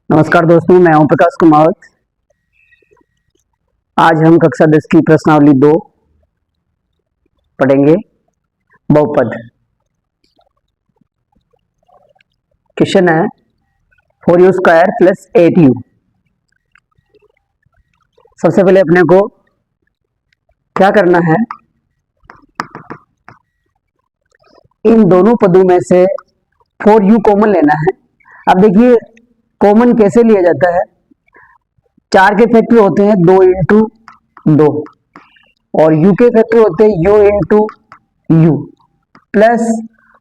नमस्कार दोस्तों, मैं ओम प्रकाश कुमार। आज हम कक्षा 10 की प्रश्नावली 2 पढ़ेंगे। बहुपद। क्वेश्चन है 4u स्क्वायर प्लस 8u। सबसे पहले अपने को क्या करना है, इन दोनों पदों में से 4u कॉमन लेना है। अब देखिए कॉमन कैसे लिया जाता है। 4 के फैक्टर होते हैं 2 इंटू 2 और u के फैक्टर होते हैं u इंटू u प्लस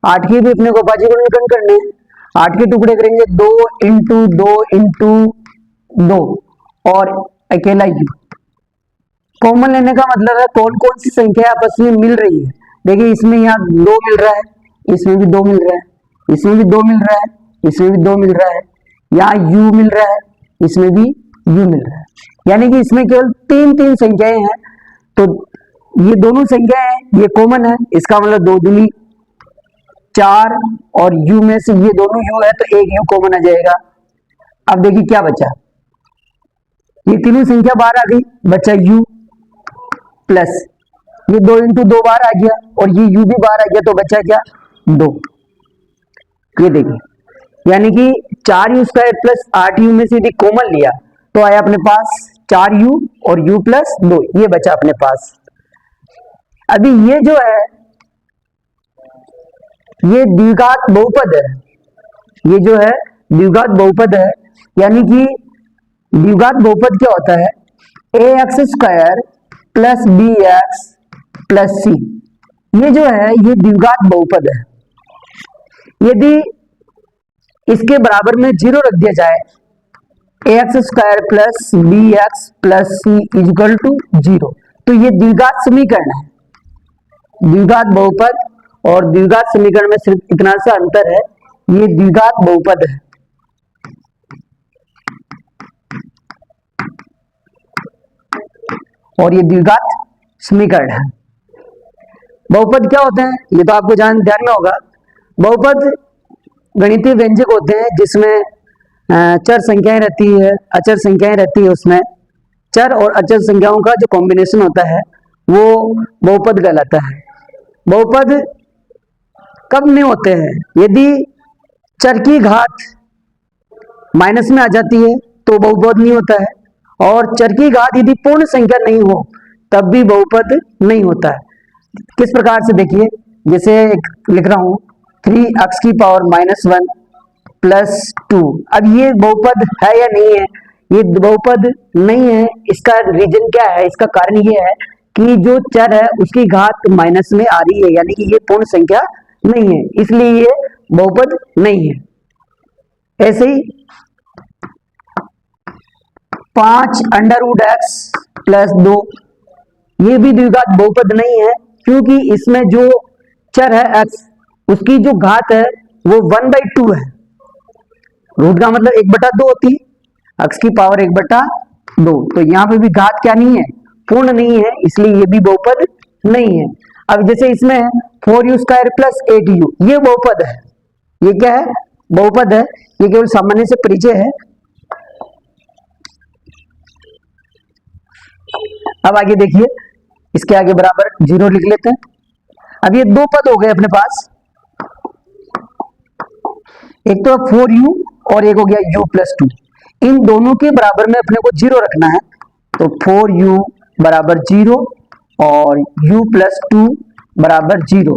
8 के भी अपने को बाजी को निकल करने हैं। 8 के टुकड़े करेंगे 2 इंटू 2 इंटू 2 और अकेला u। कॉमन लेने का मतलब है कौन कौन सी संख्या आपस में मिल रही है। देखिए इसमें यहाँ 2 मिल रहा है, इसमें भी 2 मिल रहा है, इसमें भी 2 मिल रहा है, इसमें भी 2 मिल रहा है, यहाँ u मिल रहा है, इसमें भी u मिल रहा है। यानी कि इसमें केवल तीन संख्याएं हैं। तो ये दोनों संख्याएं ये कॉमन है, इसका मतलब 2 दूनी 4 और u में से ये दोनों u है तो एक u कॉमन आ जाएगा। अब देखिए क्या बचा, ये तीनों संख्या बाहर आ गई, बचा u प्लस ये 2 इंटू 2 बाहर आ गया और ये u भी बाहर आ गया, तो बचा क्या 2। ये देखिए यानी कि 4u स्क्वायर प्लस 8u में से यदि कॉमन लिया तो आया अपने पास 4u और u प्लस 2, ये बचा अपने पास। अभी ये जो है ये द्विघात बहुपद है, ये जो है द्विघात बहुपद है। यानी कि द्विघात बहुपद क्या होता है, ax square plus bx plus c, ये जो है ये द्विघात बहुपद है। यदि इसके बराबर में 0 रख दिया जाए, ax square plus bx plus c equal to 0, तो ये द्विघात समीकरण है। द्विघात बहुपद और द्विघात समीकरण में सिर्फ इतना सा अंतर है, ये द्विघात बहुपद है। और ये द्विघात समीकरण है। बहुपद क्या होते हैं ये तो आपको ध्यान में होगा। बहुपद गणितीय व्यंजक होते हैं जिसमें चर संख्याएं रहती है, अचर संख्याएं रहती है। उसमें चर और अचर संख्याओं का जो कॉम्बिनेशन होता है वो बहुपद कहलाता है। बहुपद कब नहीं होते हैं, यदि चर की घात माइनस में आ जाती है तो बहुपद नहीं होता है, और चर की घात यदि पूर्ण संख्या नहीं हो तब भी बहुपद नहीं होता है। किस प्रकार से देखिए, जैसे लिख रहा हूं 3x की पावर -1 प्लस 2। अब ये बहुपद है या नहीं है, ये बहुपद नहीं है। इसका रीजन क्या है, इसका कारण ये है कि जो चर है उसकी घात माइनस में आ रही है, यानी कि ये पूर्ण संख्या नहीं है, इसलिए ये बहुपद नहीं है। ऐसे ही 5 √x प्लस 2, ये भी द्विघात बहुपद नहीं है, क्योंकि इसमें जो चर है x उसकी जो घात है वो 1/2 है। रूट का मतलब 1/2 होती है, x की पावर 1/2, तो यहाँ पे भी घात क्या नहीं है, पूर्ण नहीं है, इसलिए ये भी बहुपद नहीं है। अब जैसे इसमें 4u स्क्वायर प्लस 8u, ये बहुपद है। ये क्या है, बहुपद है। ये केवल सामान्य से परिचय है। अब आगे देखिए, इसके आगे बराबर 0 लिख लेते हैं। अब ये दो पद हो गए अपने पास, एक तो 4u और एक हो गया u प्लस 2। इन दोनों के बराबर में अपने को 0 रखना है, तो 4u बराबर 0 और u प्लस 2 बराबर 0।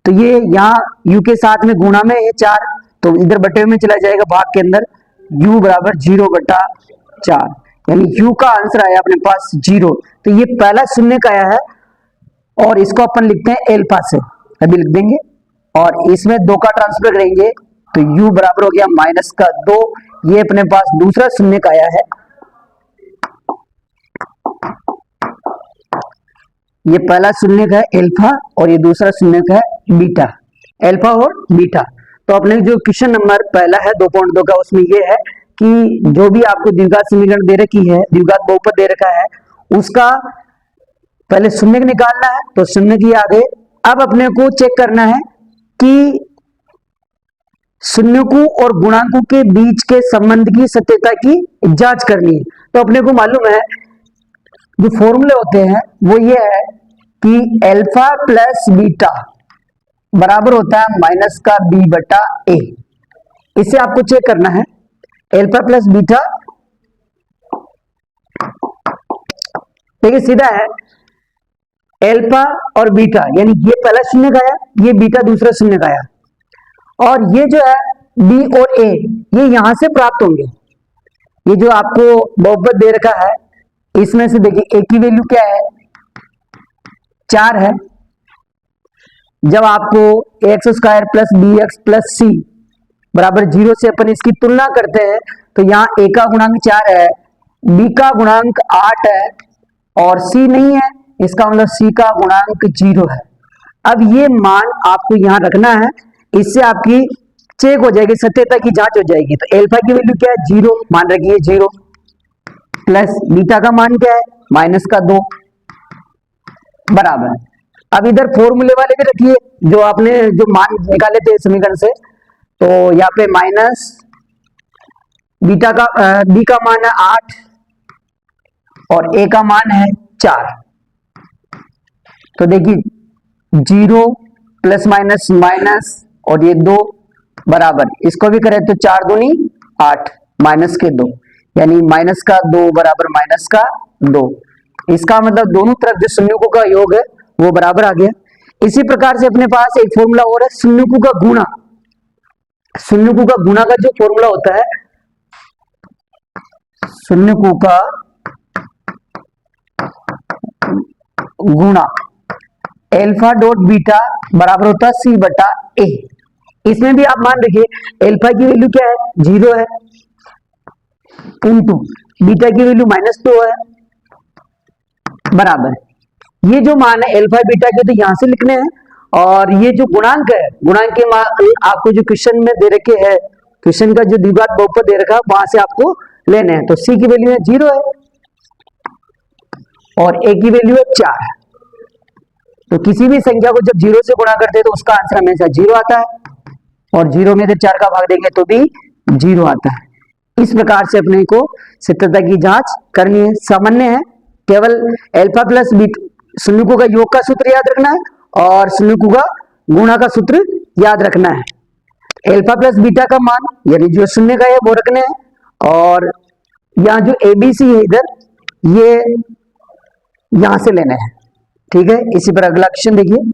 तो ये यहाँ u के साथ में गुणा में है 4, तो इधर बटे में चला जाएगा भाग के अंदर, u बराबर 0/4, यानी u का आंसर आया अपने पास 0। तो ये पहला शून्य का आया है और इसको अपन लिखते हैं एल्फा से, अभी लिख देंगे, और इसमें 2 का ट्रांसफर करेंगे तो u बराबर हो गया -2। ये अपने पास दूसरा शून्य का आया है, ये पहला शून्य का है एल्फा और ये दूसरा शून्य का है बीटा, एल्फा और बीटा। तो अपने जो क्वेश्चन नंबर पहला है 2.2 का, उसमें ये है कि जो भी आपको द्विघात समीकरण दे रखी है, द्विघात बहुपद दे रखा है, उसका पहले शून्य निकालना है, तो शून्य की आ गए। अब अपने को चेक करना है कि शून्यकों और गुणांकों के बीच के संबंध की सत्यता की जांच करनी है। तो अपने को मालूम है जो फॉर्मूले होते हैं वो ये है कि अल्फा प्लस बीटा बराबर होता है माइनस का बी बटा ए। इसे आपको चेक करना है। अल्फा प्लस बीटा, देखिए सीधा है, अल्फा और बीटा यानी ये पहला शून्य का आया, ये बीटा दूसरा शून्य का आया, और ये जो है बी और ए ये यहां से प्राप्त होंगे। ये जो आपको बहुपद दे रखा है इसमें से देखिए ए की वैल्यू क्या है, 4 है। जब आपको x square plus b x plus c बराबर 0 से अपन इसकी तुलना करते हैं तो यहाँ ए का गुणांक 4 है, बी का गुणांक 8 है और सी नहीं है, इसका मतलब सी का गुणांक 0 है। अब ये मान आपको यहां रखना है, इससे आपकी चेक हो जाएगी, सत्यता की जांच हो जाएगी। तो अल्फा की वैल्यू क्या है 0, मान रखिए 0, प्लस बीटा का मान क्या है माइनस का 2 बराबर। अब इधर फॉर्मूले वाले भी रखिए जो आपने जो मान निकाले थे समीकरण से, तो यहाँ पे माइनस बीटा का बी का मान है 8 और ए का मान है 4। तो देखिए 0 प्लस माइनस माइनस और ये 2 बराबर, इसको भी करें तो 4 दूनी 8 माइनस के 2 यानी माइनस का 2 बराबर माइनस का 2। इसका मतलब दोनों तरफ जो शून्यों का योग है वो बराबर आ गया। इसी प्रकार से अपने पास एक फॉर्मूला और है शून्यों का गुणा। शून्यों का गुणा का जो फॉर्मूला होता है, शून्यों का गुणा अल्फा डॉट बीटा बराबर होता है सी बटा ए। इसमें भी आप मान रखिए अल्फा की वैल्यू क्या है 0 है, इंटू बीटा की वैल्यू -2 है बराबर। ये जो मान है अल्फा बीटा के तो यहां से लिखने हैं, और ये जो गुणांक है, गुणांक के मान आपको जो क्वेश्चन में दे रखे है, क्वेश्चन का जो द्विघात बहुपद दे रखा है वहां से आपको लेने हैं। तो सी की वैल्यू है 0 है और ए की वैल्यू है 4। तो किसी भी संख्या को जब 0 से गुणा करते हैं तो उसका आंसर हमेशा 0 आता है, और 0 में से 4 का भाग देंगे तो भी 0 आता है। इस प्रकार से अपने को सत्यता की जांच करनी है। सामान्य है, केवल अल्फा प्लस बीटा शून्यों का योग का सूत्र याद रखना है और शून्यों का गुणा का सूत्र याद रखना है। अल्फा प्लस बीटा का मान यानी जो शून्य का है वो रखने हैं, और यहाँ जो एबीसी है इधर ये यहां से लेने हैं। ठीक है, इसी पर अगला क्वेश्चन देखिए।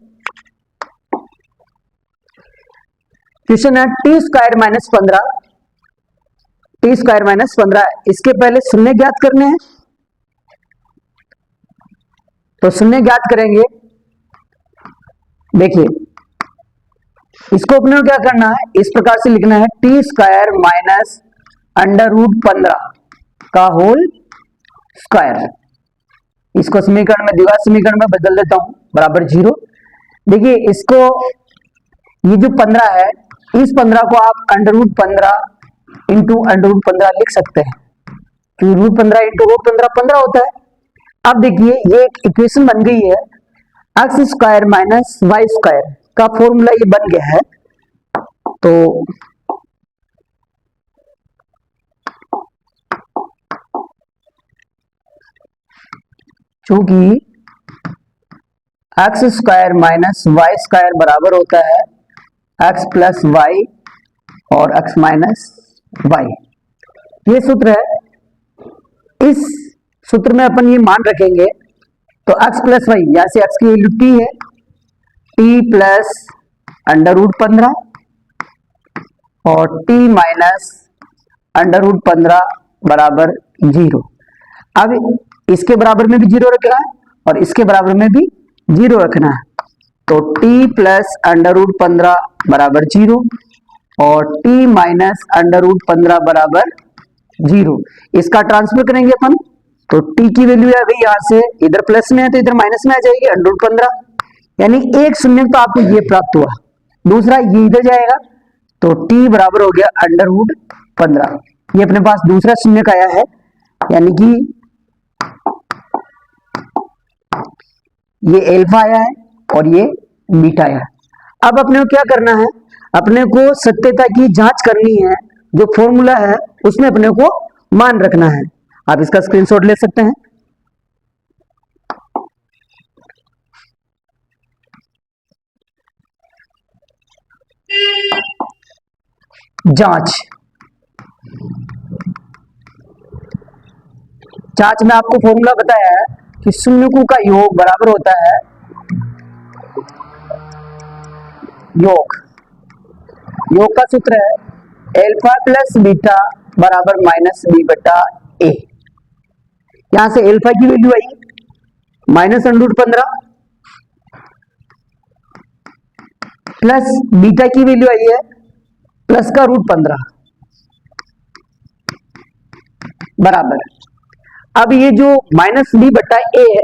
क्वेश्चन है T square minus 15, T square minus 15। इसके पहले शून्य ज्ञात करने हैं, तो शून्य ज्ञात करेंगे। देखिए इसको अपने को क्या करना है, इस प्रकार से लिखना है टी स्क्वायर माइनस √15 का होल स्क्वायर। इसको समीकरण में द्विघात समीकरण में बदल देता हूं बराबर 0। देखिए इसको ये जो 15 है, इस 15 को आप √15 इंटू √15 लिख सकते हैं, क्योंकि √15 इंटू √15 15 होता है। अब देखिए ये एक इक्वेशन बन गई है, x square minus y square का फॉर्मूला ये बन गया है। तो चूंकि x square minus y square बराबर होता है एक्स प्लस वाई और एक्स माइनस वाई, ये सूत्र है। इस सूत्र में अपन ये मान रखेंगे, तो x प्लस वाई, यहां से x की वैल्यू t है, t प्लस √15 और t माइनस √15 बराबर 0। अब इसके बराबर में भी 0 रखना है और इसके बराबर में भी 0 रखना है। तो t प्लस √15 बराबर 0 और t माइनस √15 बराबर 0। इसका ट्रांसफर करेंगे अपन, तो t की वैल्यू आ गई यहां से, इधर प्लस में है तो इधर माइनस में आ जाएगी √15, यानी एक शून्य तो आपको ये प्राप्त हुआ, दूसरा ये इधर जाएगा तो t बराबर हो गया √15। ये अपने पास दूसरा शून्य का आया है, यानी कि ये अल्फा आया है और ये बीटा आया है। अब अपने को क्या करना है, अपने को सत्यता की जांच करनी है, जो फॉर्मूला है उसमें अपने को मान रखना है। आप इसका स्क्रीनशॉट ले सकते हैं। जांच जांच में आपको फॉर्मूला बताया है कि शून्यकों का योग बराबर होता है योग का सूत्र है एल्फा प्लस बीटा बराबर माइनस बी बटा ए। यहां से एल्फा की वैल्यू आई -√15 प्लस बीटा की वैल्यू आई है प्लस का √15 बराबर। अब ये जो माइनस बी बटा ए है,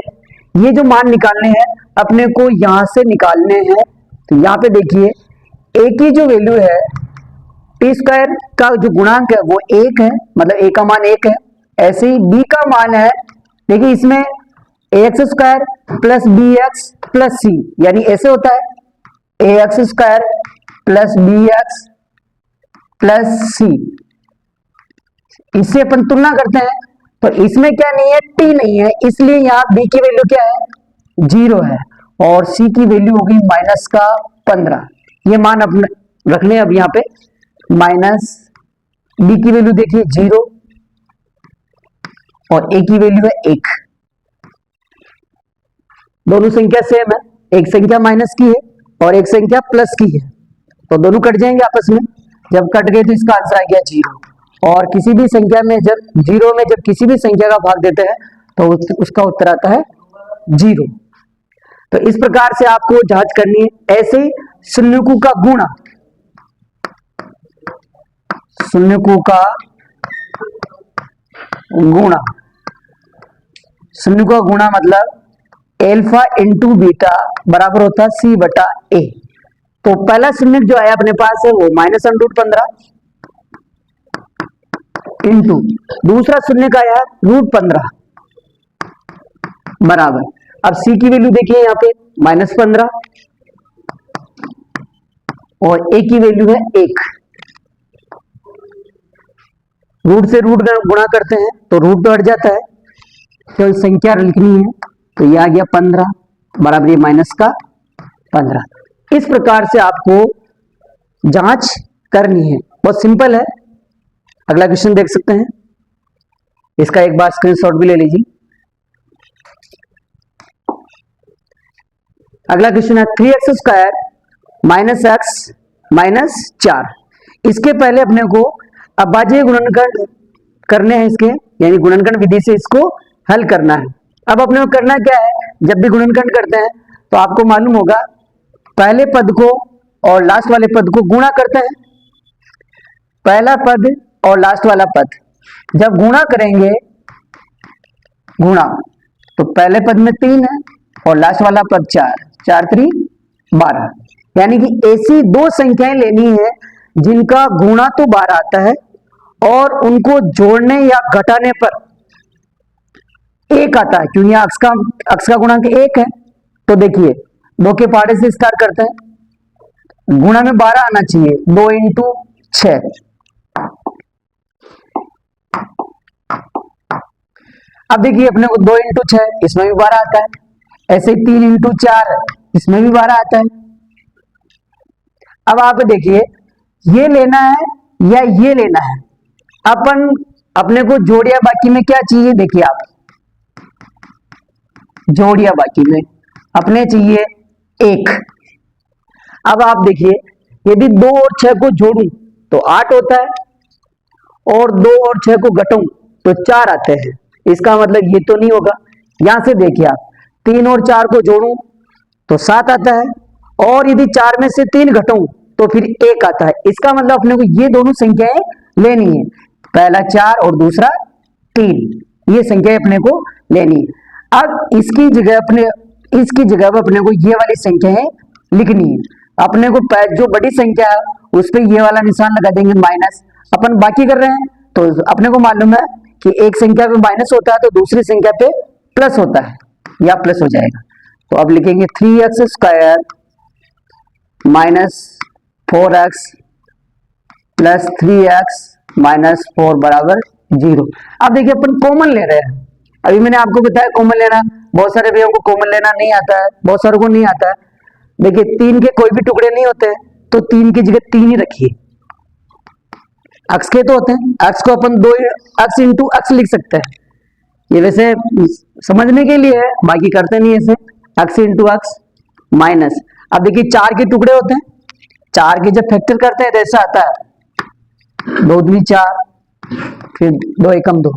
ये जो मान निकालने हैं अपने को यहां से निकालने हैं। तो यहां पे देखिए ए की जो वैल्यू है टी स्क्वायर का जो गुणांक है वो 1 है, मतलब ए का मान 1 है। ऐसे ही बी का मान है, देखिए इसमें ax square plus b x plus c, यानी ऐसे होता है ax square plus b x plus c. इससे अपन तुलना करते हैं तो इसमें क्या नहीं है, टी नहीं है, इसलिए यहाँ बी की वैल्यू क्या है 0 है और सी की वैल्यू होगी -15। ये मान अपने रख लें। अब यहाँ पे माइनस बी की वैल्यू देखिए 0 और ए की वैल्यू है 1। दोनों संख्या सेम है, एक संख्या माइनस की है और एक संख्या प्लस की है, तो दोनों कट जाएंगे आपस में। जब कट गए तो इसका आंसर आ गया 0। और किसी भी संख्या में जब 0 में जब किसी भी संख्या का भाग देते हैं तो उसका उत्तर आता है 0। तो इस प्रकार से आपको जांच करनी है। ऐसे ही शून्यकों का गुणा, शून्यकों का गुणा, शून्यकों का गुणा मतलब एल्फा इंटू बीटा बराबर होता है सी बटा ए। तो पहला शून्य जो आया अपने पास है वो -√15 इंटू दूसरा शून्य का आया √15 बराबर। अब सी की वैल्यू देखिए यहाँ पे -15 और ए की वैल्यू है 1। रूट से रूट गुणा करते हैं तो रूट तो हट जाता है, तो संख्या लिखनी है तो यह आ गया 15 बराबर ये माइनस का 15। इस प्रकार से आपको जांच करनी है, बहुत सिंपल है। अगला क्वेश्चन देख सकते हैं, इसका एक बार स्क्रीनशॉट भी ले लीजिए। अगला क्वेश्चन है 3x square minus x minus 4। इसके पहले अपने को अभाज्य गुणनखंड करने हैं इसके, यानी गुणनखंड विधि से इसको हल करना है। अब अपने को करना क्या है, जब भी गुणनखंड करते हैं तो आपको मालूम होगा पहले पद को और लास्ट वाले पद को गुणा करते हैं। पहला पद और लास्ट वाला पद जब गुणा करेंगे, गुणा तो पहले पद में 3 है और लास्ट वाला पद 4, 4 3 12, यानी कि ऐसी दो संख्याएं लेनी है जिनका गुणा तो 12 आता है और उनको जोड़ने या घटाने पर 1 आता है, क्योंकि अक्स का गुणांक 1 है। तो देखिए 2 के पहाड़े से स्टार्ट करते हैं, गुणा में 12 आना चाहिए, 2 × 6। अब देखिए अपने को 2 × 6 इसमें भी 12 आता है, ऐसे ही 3 × 4 इसमें भी 12 आता है। अब आप देखिए ये लेना है या ये लेना है, अपने को जोड़ या बाकी में क्या चाहिए, देखिए आप जोड़ या बाकी में अपने चाहिए 1। अब आप देखिए यदि 2 और 6 को जोड़ूं तो 8 होता है और 2 और 6 को घटाऊं तो 4 आते हैं। इसका मतलब ये तो नहीं होगा। यहां से देखिए आप 3 और 4 को जोड़ूं तो 7 आता है और यदि 4 में से 3 घटाऊं तो फिर 1 आता है। इसका मतलब अपने को ये दोनों संख्याएं लेनी है, पहला 4 और दूसरा 3, ये संख्याएं अपने को लेनी है। अब इसकी जगह पर अपने को ये वाली संख्याएं लिखनी है। अपने को जो बड़ी संख्या है उस पर ये वाला निशान लगा देंगे माइनस। अपन बाकी कर रहे हैं तो अपने को मालूम है कि एक संख्या पे माइनस होता है तो दूसरी संख्या पे प्लस होता है, या प्लस हो जाएगा। तो अब लिखेंगे 3x² minus 4x plus 3x minus 4 बराबर 0। अब देखिए अपन कॉमन ले रहे हैं। अभी मैंने आपको बताया कॉमन लेना, बहुत सारे भैया को कॉमन लेना नहीं आता है, बहुत सारों को नहीं आता है। देखिए 3 के कोई भी टुकड़े नहीं होते, तो 3 की जगह 3 ही रखिए। x के तो होते हैं, x को अपन 2x इंटू x लिख सकते हैं। ये वैसे समझने के लिए है, बाकी करते नहीं ऐसे। x इंटू x माइनस, अब देखिए 4 के टुकड़े होते हैं, 4 के जब फैक्टर करते हैं तो ऐसा आता है 2 दूनी 4, फिर 2 एकम 2।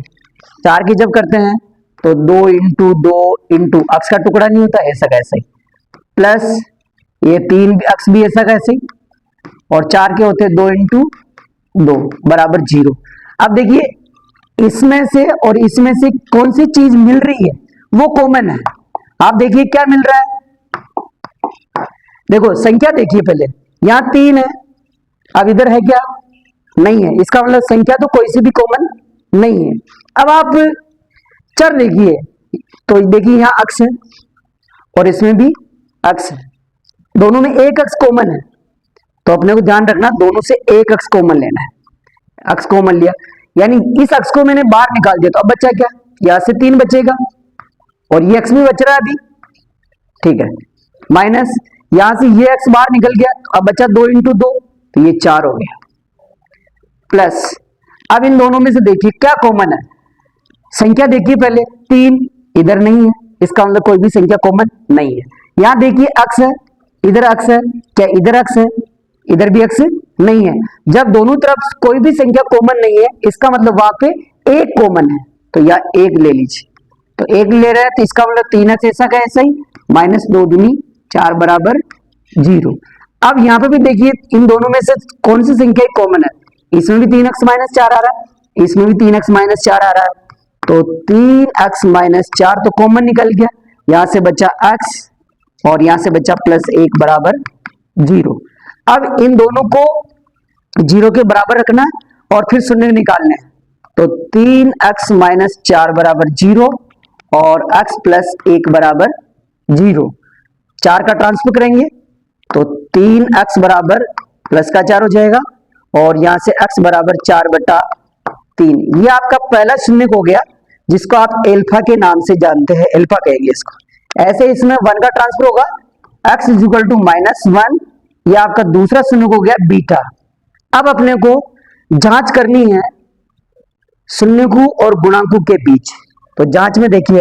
4 की जब करते हैं तो 2 इंटू 2 इंटू x का टुकड़ा नहीं होता, ऐसा कैसे ही, प्लस ये 3 x भी ऐसा कैसे ही, और 4 के होते हैं 2 इंटू 2 बराबर 0। अब देखिए इसमें से और इसमें से कौन सी चीज मिल रही है, वो कॉमन है। आप देखिए क्या मिल रहा है, देखो संख्या देखिए पहले, यहां 3 है, अब इधर है क्या, नहीं है, इसका मतलब संख्या तो कोई सी भी कॉमन नहीं है। अब आप चर देखिए, तो देखिए यहां x है और इसमें भी x है, दोनों में एक x कॉमन है, तो अपने को ध्यान रखना दोनों से एक x कॉमन लेना है। x कॉमन लिया यानी इस x को मैंने बाहर निकाल दिया, तो अब बचा क्या, यहां से 3 बचेगा और ये x भी बच रहा है अभी, ठीक है, माइनस यहां से ये x बाहर निकल गया, तो अब बचा 2 इंटू 2, तो ये 4 हो गया, प्लस अब इन दोनों में से देखिए क्या कॉमन है, संख्या देखिए पहले 3 इधर नहीं है, इसका मतलब कोई भी संख्या कॉमन नहीं है। यहां देखिए x है, इधर x है, क्या इधर x है, इधर भी x नहीं है। जब दोनों तरफ कोई भी संख्या कॉमन नहीं है, इसका मतलब वहां पे एक कॉमन है, तो यह एक ले लीजिए, तो एक ले रहे हैं, तो इसका मतलब 3x ऐसा का ऐसा ही, माइनस 2 दूनी 4 बराबर 0। अब यहाँ पे भी देखिए इन दोनों में से कौन सी संख्या कॉमन है, इसमें भी 3x माइनस 4 आ रहा है, इसमें भी 3x माइनस 4 आ रहा है, तो 3x माइनस 4 तो कॉमन निकल गया, यहां से बचा x और यहां से बचा प्लस 1 बराबर 0। अब इन दोनों को 0 के बराबर रखना और फिर शून्य निकालने हैं, तो 3x माइनस 4 बराबर 0 और x प्लस 1 बराबर 0। 4 का ट्रांसफर करेंगे तो 3x बराबर प्लस का 4 हो जाएगा और यहां से x बराबर 4 बटा 3। ये आपका पहला शून्य हो गया, जिसको आप एल्फा के नाम से जानते हैं, एल्फा कहेंगे इसको। ऐसे इसमें 1 का ट्रांसफर होगा, x is equal to minus 1, ये आपका दूसरा शून्य हो गया बीटा। अब अपने को जांच करनी है शून्यकु और गुणांकों के बीच, तो जांच में देखिए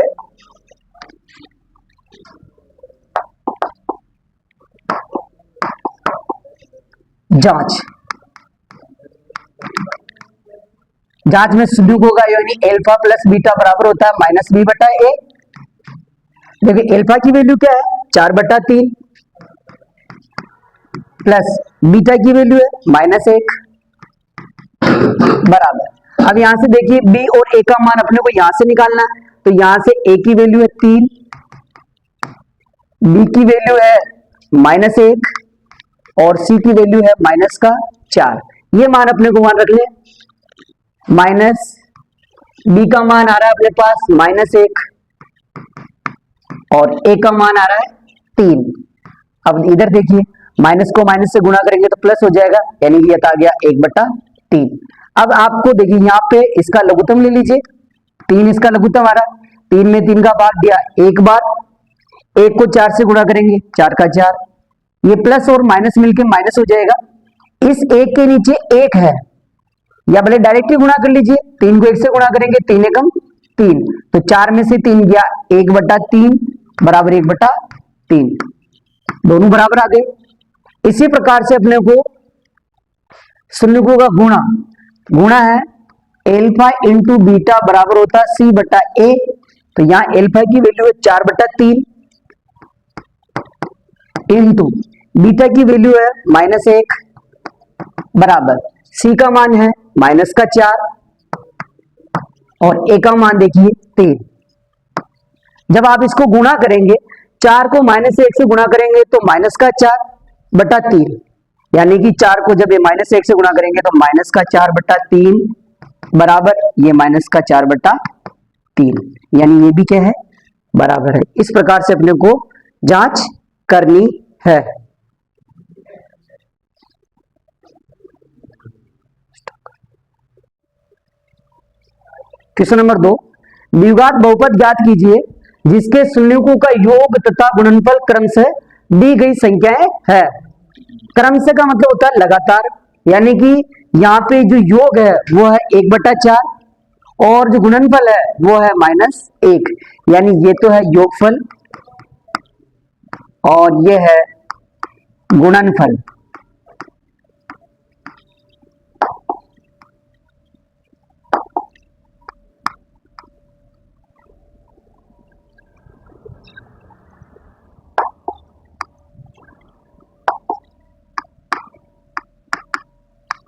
जांच में शून्यक होगा यानी एल्फा प्लस बीटा बराबर होता है माइनस बी बटा ए। देखिए एल्फा की वैल्यू क्या है 4 बटा 3 प्लस बीटा की वैल्यू है माइनस 1 बराबर। अब यहां से देखिए बी और ए का मान अपने को यहां से निकालना है, तो यहां से ए की वैल्यू है 3, बी की वैल्यू है माइनस 1 और सी की वैल्यू है माइनस का 4। ये मान अपने को मान रख ले, माइनस बी का मान आ रहा है अपने पास माइनस 1 और ए का मान आ रहा है 3। अब इधर देखिए माइनस को माइनस से गुणा करेंगे तो प्लस हो जाएगा, यानी ये आ गया 1 बटा 3। अब आपको देखिए यहाँ पे इसका लघुत्तम ले लीजिए, 3 इसका लघुत्तम आ रहा है, 3 में 3 का भाग दिया एक बार, 1 को 4 से गुणा करेंगे 4 का 4, ये प्लस और माइनस मिलके माइनस हो जाएगा। इस 1 के नीचे 1 है, या भले डायरेक्टली गुणा कर लीजिए, 3 को 1 से गुणा करेंगे 3 एकम 3, तो 4 में से 3 गया 1 बटा 3 बराबर 1 बटा 3, दोनों बराबर आ गए। इसी प्रकार से अपने को शून्यकों का गुणा है एल्फा इंटू बीटा बराबर होता है सी बटा ए, तो यहां एल्फा की वैल्यू है 4 बटा 3 इंटू बीटा की वैल्यू है माइनस 1 बराबर सी का मान है माइनस का 4 और ए का मान देखिए 3। जब आप इसको गुणा करेंगे 4 को माइनस 1 से गुणा करेंगे तो माइनस का 4 बटा 3, यानी कि 4 को जब ये माइनस 1 से गुणा करेंगे तो माइनस का 4 बटा 3 बराबर ये माइनस का 4 बटा 3, यानी ये भी क्या है बराबर है। इस प्रकार से अपने को जांच करनी है। क्वेश्चन नंबर 2, द्विघात बहुपद ज्ञात कीजिए जिसके शून्यकों का योग तथा गुणनफल क्रमशः दी गई संख्याएं है। क्रमशः का मतलब होता है लगातार, यानी कि यहाँ पे जो योग है वो है 1/4 और जो गुणनफल है वो है -1, यानी ये तो है योगफल और ये है गुणनफल।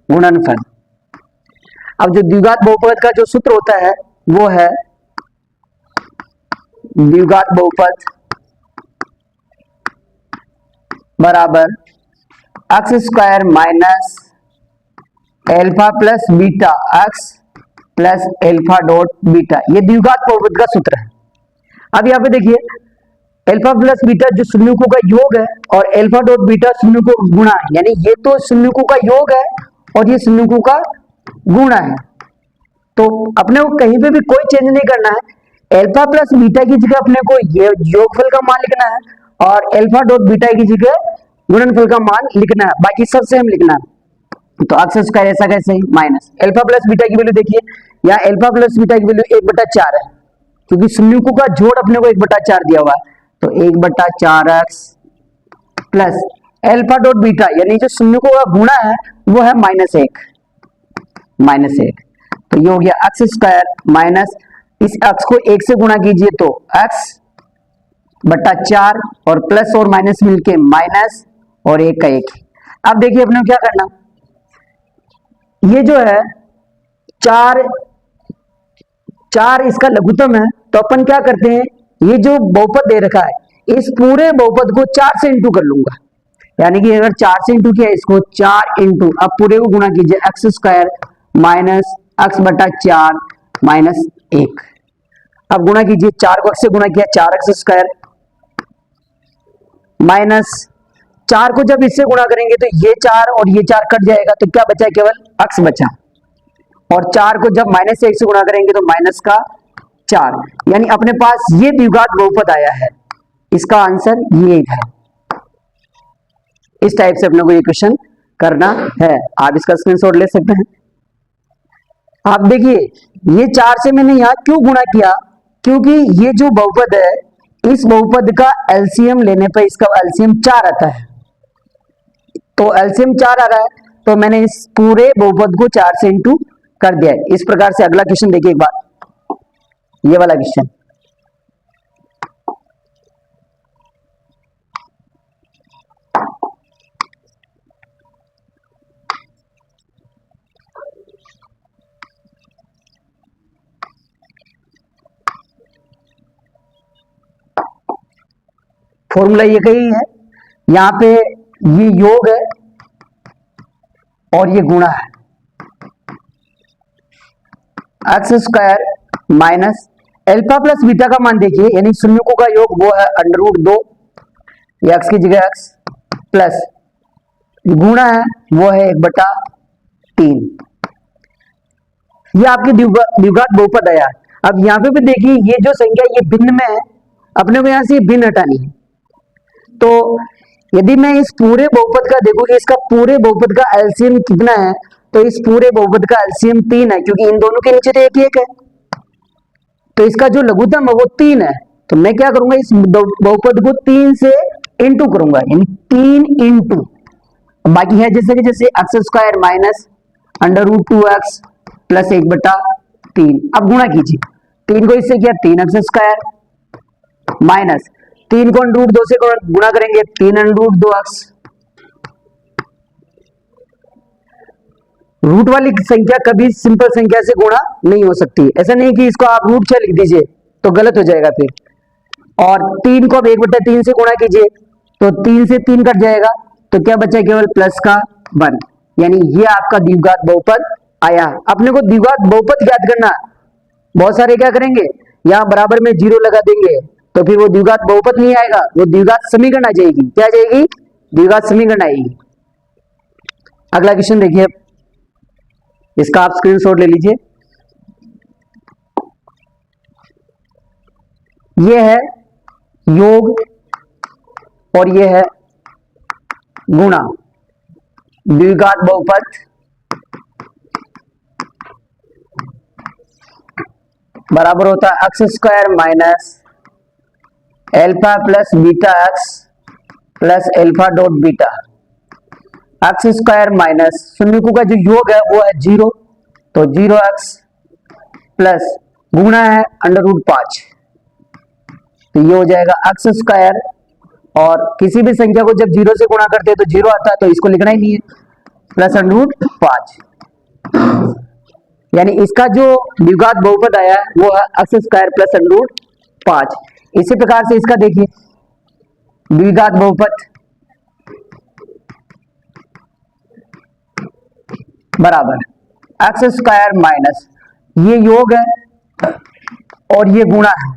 गुणनफल। अब जो द्विघात बहुपद का जो सूत्र होता है वो है द्विघात बहुपद बराबर x square minus alpha plus beta x plus alpha dot beta, ये द्विघात बहुपद का सूत्र है। अब यहाँ पे देखिए एल्फा प्लस बीटा जो शून्यकों का योग है और एल्फा डॉट बीटा शून्यकों का गुणा है, यानी ये तो शून्यकों का योग है और ये शून्यकों का गुणा है। तो अपने को कहीं पे भी कोई चेंज नहीं करना है। एल्फा प्लस बीटा की जगह अपने को ये योगफल का मान लिखना है और एल्फा डॉट बीटा की जगह गुणनफल का मान लिखना है, बाकी सब सेम लिखना है। तो एक्स स्क्वायर ऐसा कैसे माइनस एल्फा प्लस बीटा की वैल्यू देखिए, यहाँ एल्फा प्लस बीटा की वैल्यू 1/4 है क्योंकि शून्यकों का जोड़ अपने को 1/4 दिया हुआ है, तो 1/4x plus alpha dot beta यानी जो शून्यकों का गुणा है वो है -1, तो ये हो गया एक्स स्क्वायर माइनस इस एक्स को 1 से गुणा कीजिए तो x/4 और प्लस और माइनस मिलके माइनस और 1 का 1। अब देखिए अपने को क्या करना, ये जो है 4 इसका लघुत्तम है, तो अपन क्या करते हैं ये जो बहुपद दे रखा है इस पूरे बहुपद को 4 से इंटू कर लूंगा, यानी कि अगर 4 से इंटू किया इसको 4 इंटू अब पूरे को गुणा कीजिए x square minus x/4 minus 1। अब गुणा कीजिए 4 को x से गुणा किया 4x स्क्वायर माइनस 4 को जब इससे गुणा करेंगे तो ये 4 और ये 4 कट जाएगा, तो क्या बचा, केवल x बचा, और 4 को जब -1 से गुणा करेंगे तो माइनस का 4, यानी अपने पास ये द्विघात बहुपद आया है। इसका आंसर ये है। इस टाइप से अपने को ये क्वेश्चन करना है, आप इसका स्क्रीनशॉट ले सकते हैं। आप देखिए ये 4 से मैंने यहां क्यों गुणा किया, क्योंकि ये जो बहुपद है इस बहुपद का एलसीएम लेने पर इसका एलसीएम 4 आता है, तो एलसीएम 4 आ रहा है, तो मैंने इस पूरे बहुपद को 4 से इंटू कर दिया है। इस प्रकार से अगला क्वेश्चन देखिए एक बार, ये वाला क्वेश्चन, फॉर्मूला ये कही है, यहां पे ये योग है और ये गुणा है, x square minus alpha plus beta का मान देखिए, यानी शून्यकों का योग वो है √2, एक्स की जगह एक्स प्लस गुणा है वो है 1/3। ये आपकी द्विघात बहुपद आया। अब यहाँ पे भी देखिए ये जो संख्या ये भिन्न में है, अपने को यहाँ से भिन्न हटानी है, तो यदि मैं इस पूरे बहुपद का देखूं कि इसका पूरे बहुपद का एलसीएम कितना है, तो इस पूरे बहुपद का एलसीएम 3 है, क्योंकि इन दोनों के नीचे तो एक है, तो इसका जो लघुत्तम है वो 3 है। तो मैं क्या करूंगा, इस बहुपद को 3 से इंटू करूंगा, यानी 3 इंटू बाकी है जैसे कि जैसे x square minus √2x plus 1/3। अब गुणा कीजिए, 3 को इससे किया 3x स्क्वायर माइनस 3 को √2 से गुणा करेंगे 3√2x। रूट वाली संख्या कभी सिंपल संख्या से गुणा नहीं हो सकती, ऐसा नहीं कि इसको आप √6 लिख दीजिए तो गलत हो जाएगा फिर। और 3 को अब 1/3 से गुणा कीजिए तो 3 से 3 कट जाएगा, तो क्या बचा, केवल प्लस का 1, यानी ये आपका द्विघात बहुपद आया। अपने को द्विघात बहुपद ज्ञात करना, बहुत सारे क्या करेंगे यहाँ बराबर में 0 लगा देंगे, तो फिर वो द्विघात बहुपद नहीं आएगा, वो द्विघात समीकरण आ जाएगी। क्या आ जाएगी, द्विघात समीकरण आएगी। अगला क्वेश्चन देखिए, इसका आप स्क्रीनशॉट ले लीजिए। ये है योग और ये है गुणा। द्विघात बहुपद बराबर होता है x square minus alpha plus beta x plus alpha dot beta. X square minus शून्यकों का जो योग है वो है 0, तो 0x प्लस गुणा है √5, तो ये हो जाएगा एक्स स्क्वायर। और किसी भी संख्या को जब 0 से गुणा करते हैं तो 0 आता है, तो इसको लिखना ही नहीं है, प्लस √5। यानी इसका जो द्विघात बहुपद आया है वो है एक्स स्क्वायर प्लस √5। इसी प्रकार से इसका देखिए द्विघात बहुपद बराबर एक्स स्क्वायर माइनस ये योग है और ये गुणा है।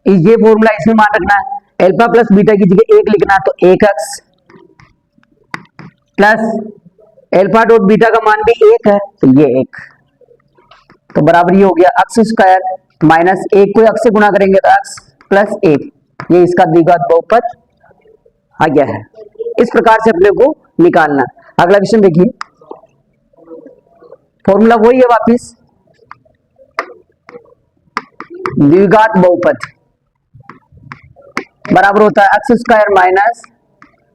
ये फॉर्मूला इसमें मान रखना है, एल्फा प्लस बीटा की जगह 1 लिखना है, तो 1x plus alpha dot beta का मान भी 1 है, तो ये 1, तो बराबर ये हो गया एक्स स्क्वायर माइनस 1 को x से गुणा करेंगे तो x प्लस 1। ये इसका द्विघात बहुपद आ गया है। इस प्रकार से अपने को निकालना। अगला क्वेश्चन देखिए, फॉर्मूला वही है वापिस, द्विघात बहुपद बराबर होता है x square minus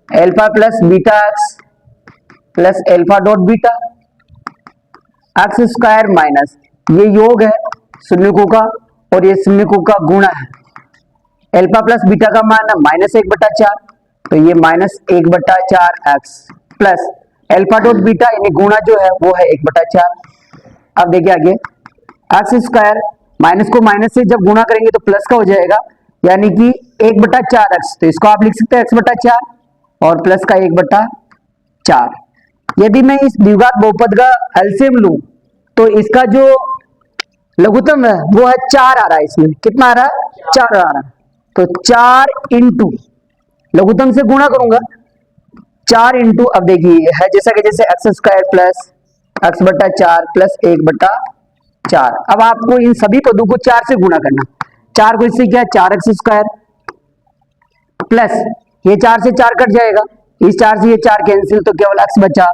alpha plus beta x plus alpha dot beta. X square minus ये योग है शून्यकों का और ये शून्यकों का गुणा है। एल्फा प्लस बीटा का मान है -1/4, तो ये -1/4x plus alpha dot beta यानी गुणा जो है वो है 1/4। अब देखिए आगे, एक्स स्क्वायर माइनस को माइनस से जब गुणा करेंगे तो प्लस का हो जाएगा, यानी कि 1/4x, तो इसको आप लिख सकते हैं x/4 और प्लस का 1/4। यदि मैं इस द्विघात बहुपद का एलसीएम लूं तो इसका जो लघुत्तम है वो है 4 आ रहा है। इसमें कितना आ रहा है? 4 आ रहा है, तो 4 इंटू लघुत्तम से गुणा करूंगा, 4 इंटू, अब देखिए है जैसा कि जैसे x square plus x/4 plus 1/4। अब आपको इन सभी पदों को 4 से गुणा करना। 4 को इससे क्या, 4x स्क्वायर प्लस ये 4 से 4 कट जाएगा, इस 4 से ये 4 कैंसिल, तो केवल x बचा,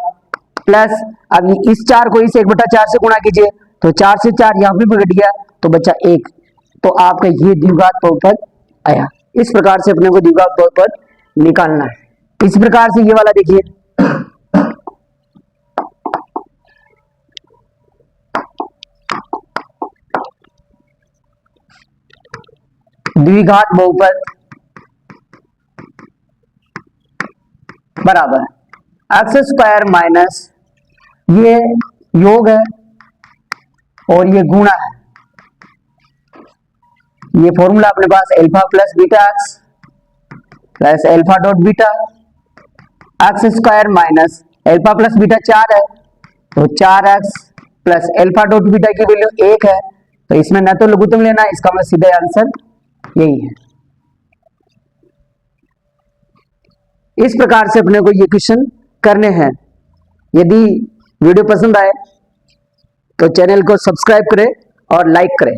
प्लस अब इस 4 को इस 1/4 से गुणा कीजिए, तो 4 से 4 यहां भी घट गया, तो बचा 1। तो आपका ये द्विघात बहुपद आया। इस प्रकार से अपने को द्विघात बहुपद निकालना है। इस प्रकार से ये वाला देखिए, द्विघात बहुपद बराबर एक्स स्क्वायर माइनस ये योग है और ये गुणा है। ये फॉर्मूला अपने पास alpha plus beta x plus alpha dot beta. X square minus alpha plus beta 4 है, तो 4x plus alpha dot beta की वैल्यू 1 है, तो इसमें न तो लघुत्तम लेना है, इसका मतलब सीधा आंसर यही है। इस प्रकार से अपने को ये क्वेश्चन करने हैं। यदि वीडियो पसंद आए तो चैनल को सब्सक्राइब करें और लाइक करें।